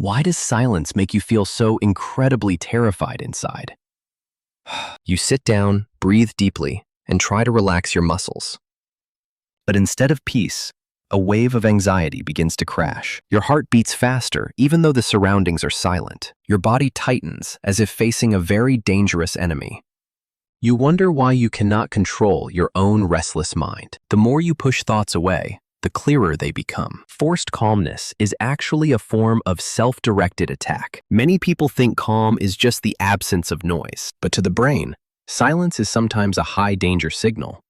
Why does silence make you feel so incredibly terrified inside? You sit down, breathe deeply, and try to relax your muscles. But instead of peace, a wave of anxiety begins to crash. Your heart beats faster, even though the surroundings are silent. Your body tightens, as if facing a very dangerous enemy. You wonder why you cannot control your own restless mind. The more you push thoughts away, the clearer they become. Forced calmness is actually a form of self-directed attack. Many people think calm is just the absence of noise, but to the brain, silence is sometimes a high-danger signal.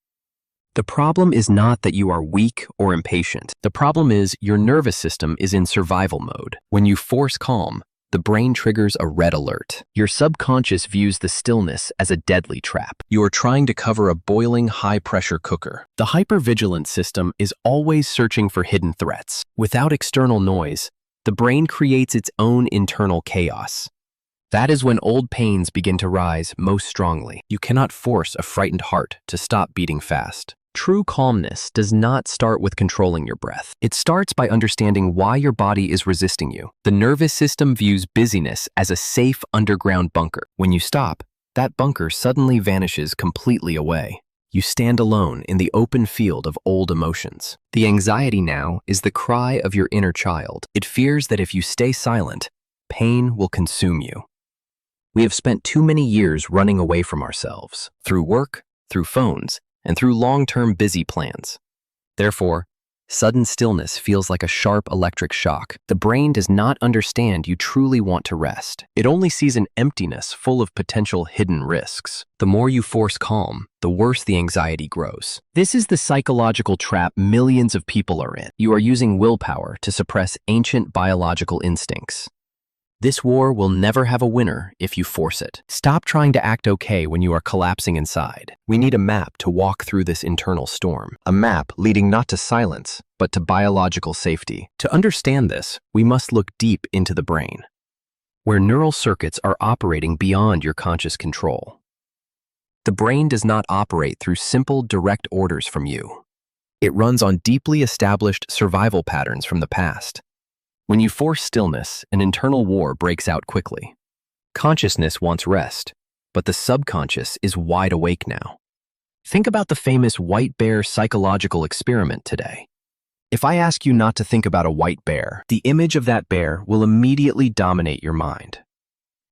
The problem is not that you are weak or impatient. The problem is your nervous system is in survival mode. When you force calm, the brain triggers a red alert. Your subconscious views the stillness as a deadly trap. You are trying to cover a boiling high-pressure cooker. The hyper-vigilance system is always searching for hidden threats. Without external noise, the brain creates its own internal chaos. That is when old pains begin to rise most strongly. You cannot force a frightened heart to stop beating fast. True calmness does not start with controlling your breath. It starts by understanding why your body is resisting you. The nervous system views busyness as a safe underground bunker. When you stop, that bunker suddenly vanishes completely away. You stand alone in the open field of old emotions. The anxiety now is the cry of your inner child. It fears that if you stay silent, pain will consume you. We have spent too many years running away from ourselves, through work, through phones, and through long-term busy plans. Therefore, sudden stillness feels like a sharp electric shock. The brain does not understand you truly want to rest. It only sees an emptiness full of potential hidden risks. The more you force calm, the worse the anxiety grows. This is the psychological trap millions of people are in. You are using willpower to suppress ancient biological instincts. This war will never have a winner if you force it. Stop trying to act okay when you are collapsing inside. We need a map to walk through this internal storm. A map leading not to silence, but to biological safety. To understand this, we must look deep into the brain, where neural circuits are operating beyond your conscious control. The brain does not operate through simple, direct orders from you. It runs on deeply established survival patterns from the past. When you force stillness, an internal war breaks out quickly. Consciousness wants rest, but the subconscious is wide awake now. Think about the famous white bear psychological experiment today. If I ask you not to think about a white bear, the image of that bear will immediately dominate your mind.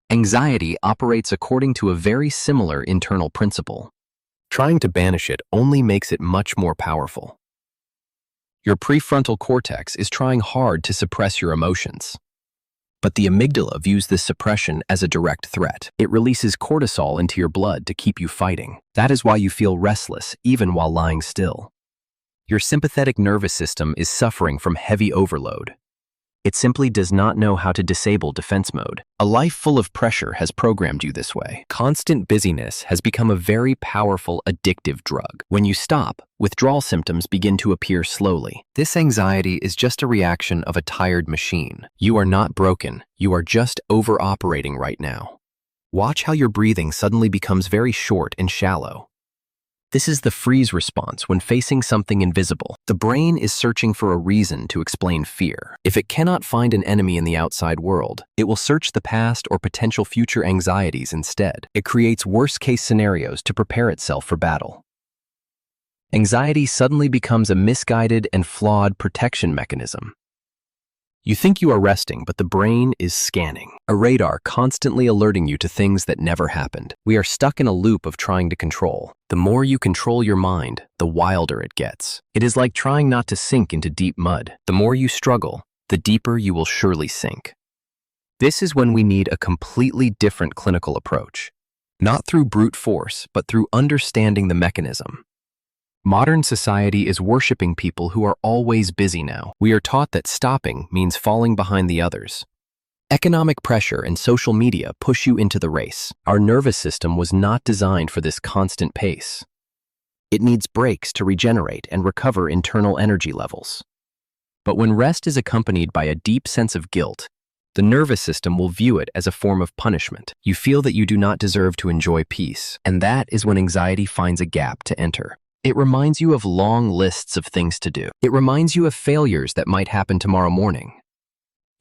Anxiety operates according to a very similar internal principle. Trying to banish it only makes it much more powerful. Your prefrontal cortex is trying hard to suppress your emotions. But the amygdala views this suppression as a direct threat. It releases cortisol into your blood to keep you fighting. That is why you feel restless even while lying still. Your sympathetic nervous system is suffering from heavy overload. It simply does not know how to disable defense mode. A life full of pressure has programmed you this way. Constant busyness has become a very powerful addictive drug. When you stop, withdrawal symptoms begin to appear slowly. This anxiety is just a reaction of a tired machine. You are not broken. You are just over-operating right now. Watch how your breathing suddenly becomes very short and shallow. This is the freeze response when facing something invisible. The brain is searching for a reason to explain fear. If it cannot find an enemy in the outside world, it will search the past or potential future anxieties instead. It creates worst-case scenarios to prepare itself for battle. Anxiety suddenly becomes a misguided and flawed protection mechanism. You think you are resting, but the brain is scanning. A radar constantly alerting you to things that never happened. We are stuck in a loop of trying to control. The more you control your mind, the wilder it gets. It is like trying not to sink into deep mud. The more you struggle, the deeper you will surely sink. This is when we need a completely different clinical approach. Not through brute force, but through understanding the mechanism. Modern society is worshiping people who are always busy now. We are taught that stopping means falling behind the others. Economic pressure and social media push you into the race. Our nervous system was not designed for this constant pace. It needs breaks to regenerate and recover internal energy levels. But when rest is accompanied by a deep sense of guilt, the nervous system will view it as a form of punishment. You feel that you do not deserve to enjoy peace, and that is when anxiety finds a gap to enter. It reminds you of long lists of things to do. It reminds you of failures that might happen tomorrow morning.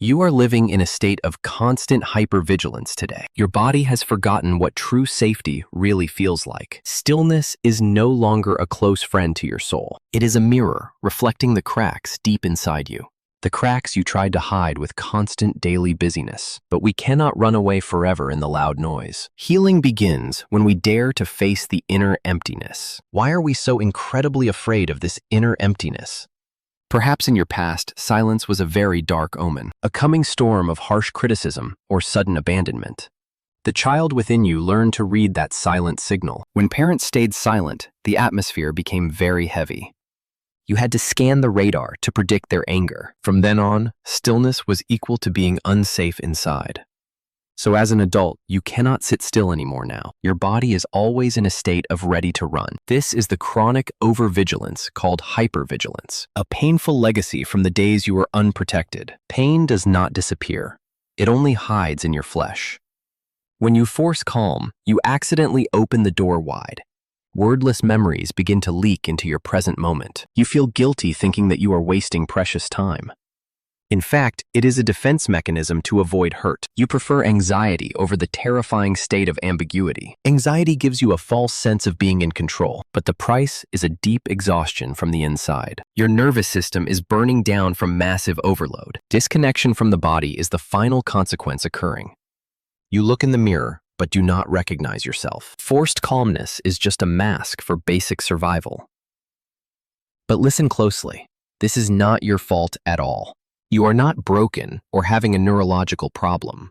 You are living in a state of constant hypervigilance today. Your body has forgotten what true safety really feels like. Stillness is no longer a close friend to your soul. It is a mirror reflecting the cracks deep inside you. The cracks you tried to hide with constant daily busyness. But we cannot run away forever in the loud noise. Healing begins when we dare to face the inner emptiness. Why are we so incredibly afraid of this inner emptiness? Perhaps in your past, silence was a very dark omen, a coming storm of harsh criticism or sudden abandonment. The child within you learned to read that silent signal. When parents stayed silent, the atmosphere became very heavy. You had to scan the radar to predict their anger. From then on, stillness was equal to being unsafe inside. So as an adult, you cannot sit still anymore now. Your body is always in a state of ready to run. This is the chronic overvigilance called hypervigilance, a painful legacy from the days you were unprotected. Pain does not disappear. It only hides in your flesh. When you force calm, you accidentally open the door wide. Wordless memories begin to leak into your present moment. You feel guilty thinking that you are wasting precious time. In fact, it is a defense mechanism to avoid hurt. You prefer anxiety over the terrifying state of ambiguity. Anxiety gives you a false sense of being in control, but the price is a deep exhaustion from the inside. Your nervous system is burning down from massive overload. Disconnection from the body is the final consequence occurring. You look in the mirror, but do not recognize yourself. Forced calmness is just a mask for basic survival. But listen closely. This is not your fault at all. You are not broken or having a neurological problem.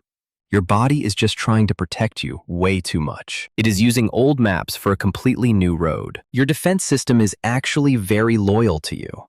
Your body is just trying to protect you way too much. It is using old maps for a completely new road. Your defense system is actually very loyal to you.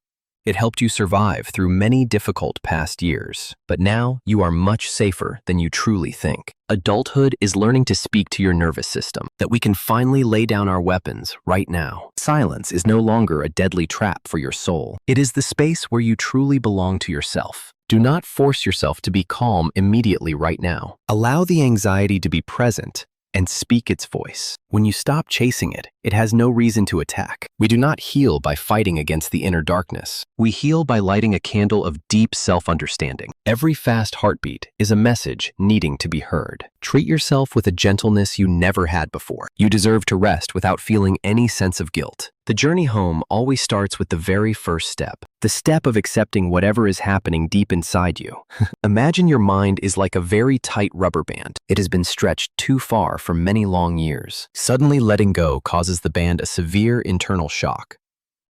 It helped you survive through many difficult past years, but now you are much safer than you truly think. Adulthood is learning to speak to your nervous system, that we can finally lay down our weapons right now. Silence is no longer a deadly trap for your soul. It is the space where you truly belong to yourself. Do not force yourself to be calm immediately right now. Allow the anxiety to be present and speak its voice. When you stop chasing it, it has no reason to attack. We do not heal by fighting against the inner darkness. We heal by lighting a candle of deep self-understanding. Every fast heartbeat is a message needing to be heard. Treat yourself with a gentleness you never had before. You deserve to rest without feeling any sense of guilt. The journey home always starts with the very first step, the step of accepting whatever is happening deep inside you. Imagine your mind is like a very tight rubber band. It has been stretched too far for many long years. Suddenly letting go causes the band a severe internal shock.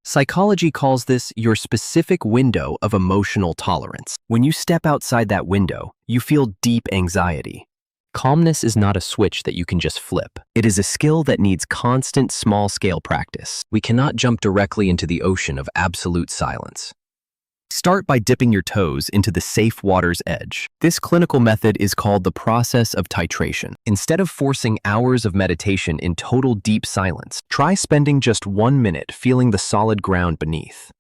Psychology calls this your specific window of emotional tolerance. When you step outside that window, you feel deep anxiety. Calmness is not a switch that you can just flip. It is a skill that needs constant small-scale practice. We cannot jump directly into the ocean of absolute silence. Start by dipping your toes into the safe water's edge. This clinical method is called the process of titration. Instead of forcing hours of meditation in total deep silence, try spending just 1 minute feeling the solid ground beneath.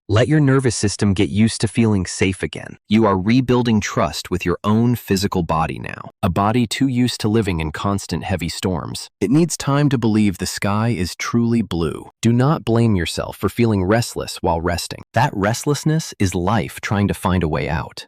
Let your nervous system get used to feeling safe again. You are rebuilding trust with your own physical body now, a body too used to living in constant heavy storms. It needs time to believe the sky is truly blue. Do not blame yourself for feeling restless while resting. That restlessness is life trying to find a way out.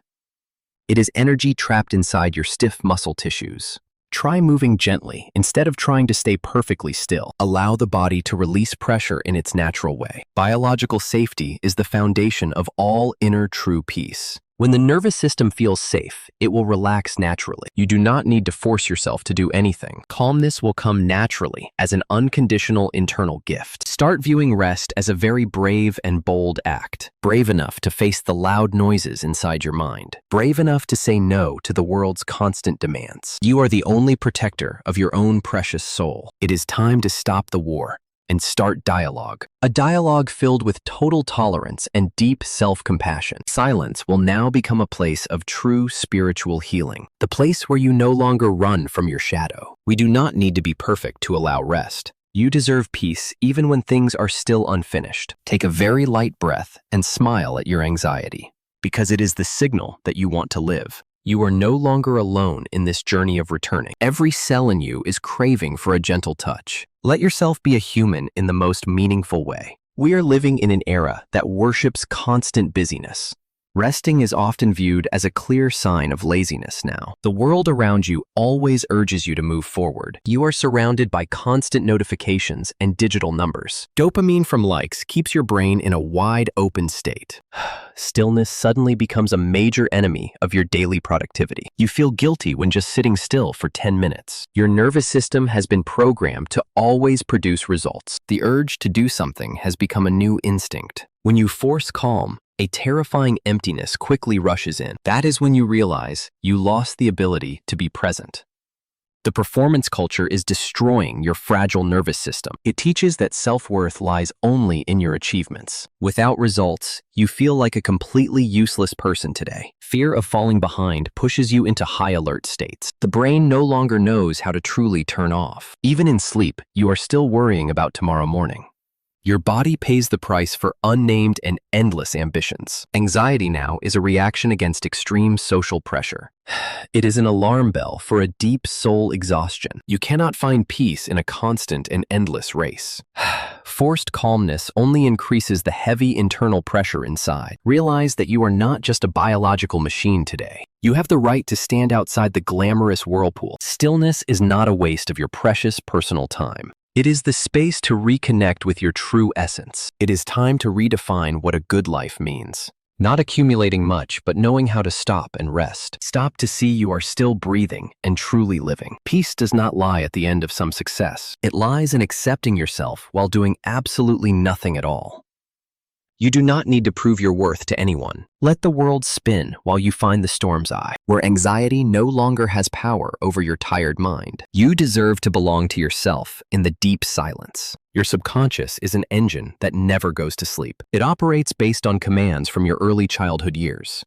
It is energy trapped inside your stiff muscle tissues. Try moving gently instead of trying to stay perfectly still. Allow the body to release pressure in its natural way. Biological safety is the foundation of all inner true peace. When the nervous system feels safe, it will relax naturally. You do not need to force yourself to do anything. Calmness will come naturally as an unconditional internal gift. Start viewing rest as a very brave and bold act. Brave enough to face the loud noises inside your mind. Brave enough to say no to the world's constant demands. You are the only protector of your own precious soul. It is time to stop the war and start dialogue. A dialogue filled with total tolerance and deep self-compassion. Silence will now become a place of true spiritual healing, the place where you no longer run from your shadow. We do not need to be perfect to allow rest. You deserve peace even when things are still unfinished. Take a very light breath and smile at your anxiety, because it is the signal that you want to live. You are no longer alone in this journey of returning. Every cell in you is craving for a gentle touch. Let yourself be a human in the most meaningful way. We are living in an era that worships constant busyness. Resting is often viewed as a clear sign of laziness now. The world around you always urges you to move forward. You are surrounded by constant notifications and digital numbers. Dopamine from likes keeps your brain in a wide open state. Stillness suddenly becomes a major enemy of your daily productivity. You feel guilty when just sitting still for 10 minutes. Your nervous system has been programmed to always produce results. The urge to do something has become a new instinct. When you force calm, a terrifying emptiness quickly rushes in. That is when you realize you lost the ability to be present. The performance culture is destroying your fragile nervous system. It teaches that self-worth lies only in your achievements. Without results, you feel like a completely useless person today. Fear of falling behind pushes you into high alert states. The brain no longer knows how to truly turn off. Even in sleep, you are still worrying about tomorrow morning. Your body pays the price for unnamed and endless ambitions. Anxiety now is a reaction against extreme social pressure. It is an alarm bell for a deep soul exhaustion. You cannot find peace in a constant and endless race. Forced calmness only increases the heavy internal pressure inside. Realize that you are not just a biological machine today. You have the right to stand outside the glamorous whirlpool. Stillness is not a waste of your precious personal time. It is the space to reconnect with your true essence. It is time to redefine what a good life means. Not accumulating much, but knowing how to stop and rest. Stop to see you are still breathing and truly living. Peace does not lie at the end of some success. It lies in accepting yourself while doing absolutely nothing at all. You do not need to prove your worth to anyone. Let the world spin while you find the storm's eye, where anxiety no longer has power over your tired mind. You deserve to belong to yourself in the deep silence. Your subconscious is an engine that never goes to sleep. It operates based on commands from your early childhood years.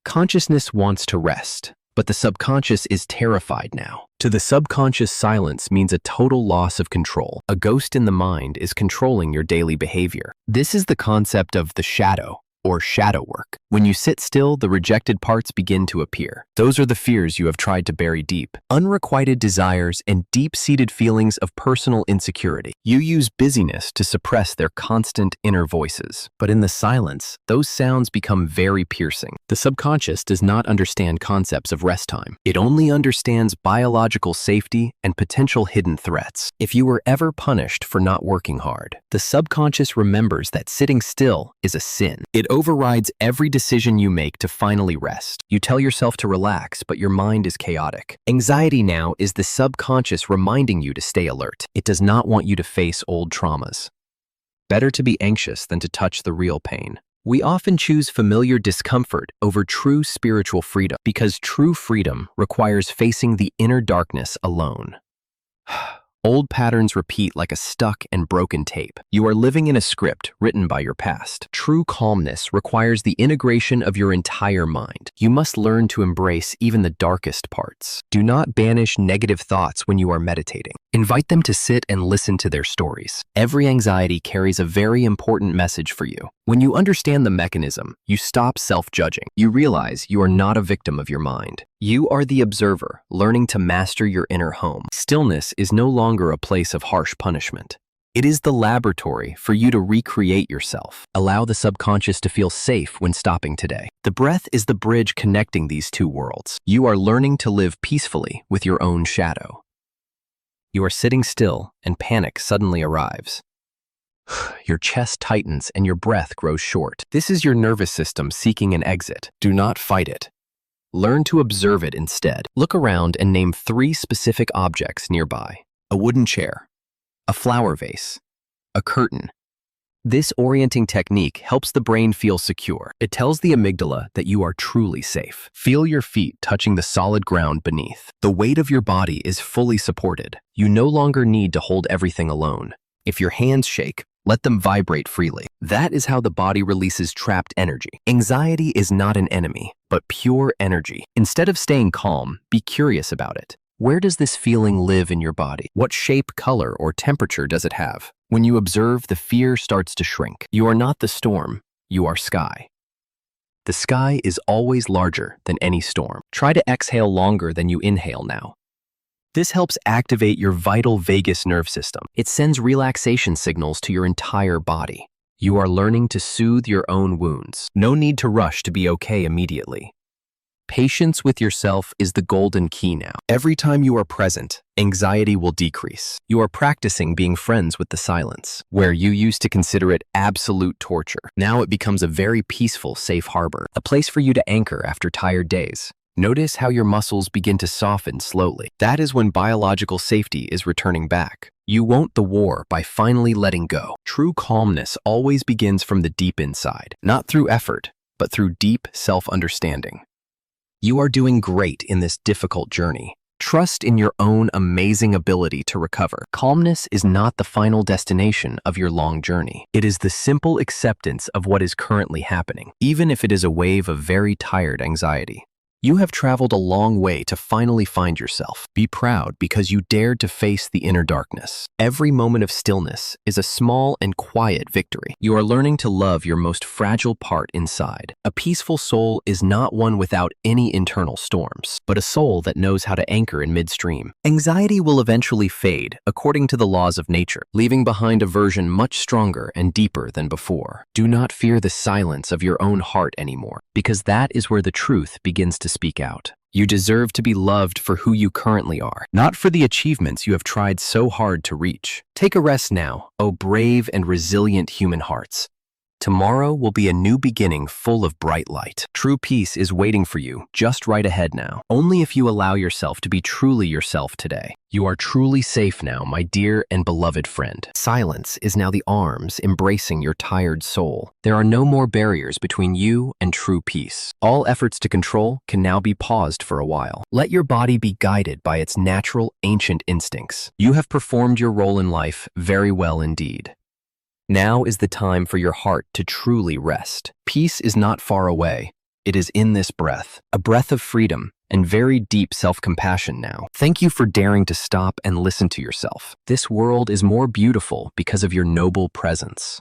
Consciousness wants to rest, but the subconscious is terrified now. To the subconscious, silence means a total loss of control. A ghost in the mind is controlling your daily behavior. This is the concept of the shadow, or shadow work. When you sit still, the rejected parts begin to appear. Those are the fears you have tried to bury deep. Unrequited desires and deep-seated feelings of personal insecurity. You use busyness to suppress their constant inner voices. But in the silence, those sounds become very piercing. The subconscious does not understand concepts of rest time. It only understands biological safety and potential hidden threats. If you were ever punished for not working hard, the subconscious remembers that sitting still is a sin. It overrides every decision you make to finally rest. You tell yourself to relax, but your mind is chaotic. Anxiety now is the subconscious reminding you to stay alert. It does not want you to face old traumas. Better to be anxious than to touch the real pain. We often choose familiar discomfort over true spiritual freedom because true freedom requires facing the inner darkness alone. Old patterns repeat like a stuck and broken tape. You are living in a script written by your past. True calmness requires the integration of your entire mind. You must learn to embrace even the darkest parts. Do not banish negative thoughts when you are meditating. Invite them to sit and listen to their stories. Every anxiety carries a very important message for you. When you understand the mechanism, you stop self-judging. You realize you are not a victim of your mind. You are the observer, learning to master your inner home. Stillness is no longer a place of harsh punishment. It is the laboratory for you to recreate yourself. Allow the subconscious to feel safe when stopping today. The breath is the bridge connecting these two worlds. You are learning to live peacefully with your own shadow. You are sitting still, and panic suddenly arrives. Your chest tightens and your breath grows short. This is your nervous system seeking an exit. Do not fight it. Learn to observe it instead. Look around and name 3 specific objects nearby. A wooden chair, a flower vase, a curtain. This orienting technique helps the brain feel secure. It tells the amygdala that you are truly safe. Feel your feet touching the solid ground beneath. The weight of your body is fully supported. You no longer need to hold everything alone. If your hands shake, let them vibrate freely. That is how the body releases trapped energy. Anxiety is not an enemy, but pure energy. Instead of staying calm, be curious about it. Where does this feeling live in your body? What shape, color, or temperature does it have? When you observe, the fear starts to shrink. You are not the storm, you are sky. The sky is always larger than any storm. Try to exhale longer than you inhale now. This helps activate your vital vagus nerve system. It sends relaxation signals to your entire body. You are learning to soothe your own wounds. No need to rush to be okay immediately. Patience with yourself is the golden key now. Every time you are present, anxiety will decrease. You are practicing being friends with the silence. Where you used to consider it absolute torture, now it becomes a very peaceful, safe harbor, a place for you to anchor after tired days. Notice how your muscles begin to soften slowly. That is when biological safety is returning back. You won't the war by finally letting go. True calmness always begins from the deep inside, not through effort, but through deep self-understanding. You are doing great in this difficult journey. Trust in your own amazing ability to recover. Calmness is not the final destination of your long journey. It is the simple acceptance of what is currently happening, even if it is a wave of very tired anxiety. You have traveled a long way to finally find yourself. Be proud because you dared to face the inner darkness. Every moment of stillness is a small and quiet victory. You are learning to love your most fragile part inside. A peaceful soul is not one without any internal storms, but a soul that knows how to anchor in midstream. Anxiety will eventually fade according to the laws of nature, leaving behind a version much stronger and deeper than before. Do not fear the silence of your own heart anymore, because that is where the truth begins to speak out. You deserve to be loved for who you currently are, not for the achievements you have tried so hard to reach. Take a rest now, O brave and resilient human hearts. Tomorrow will be a new beginning full of bright light. True peace is waiting for you just right ahead now. Only if you allow yourself to be truly yourself today. You are truly safe now, my dear and beloved friend. Silence is now the arms embracing your tired soul. There are no more barriers between you and true peace. All efforts to control can now be paused for a while. Let your body be guided by its natural, ancient instincts. You have performed your role in life very well indeed. Now is the time for your heart to truly rest. Peace is not far away. It is in this breath, a breath of freedom and very deep self-compassion now. Thank you for daring to stop and listen to yourself. This world is more beautiful because of your noble presence.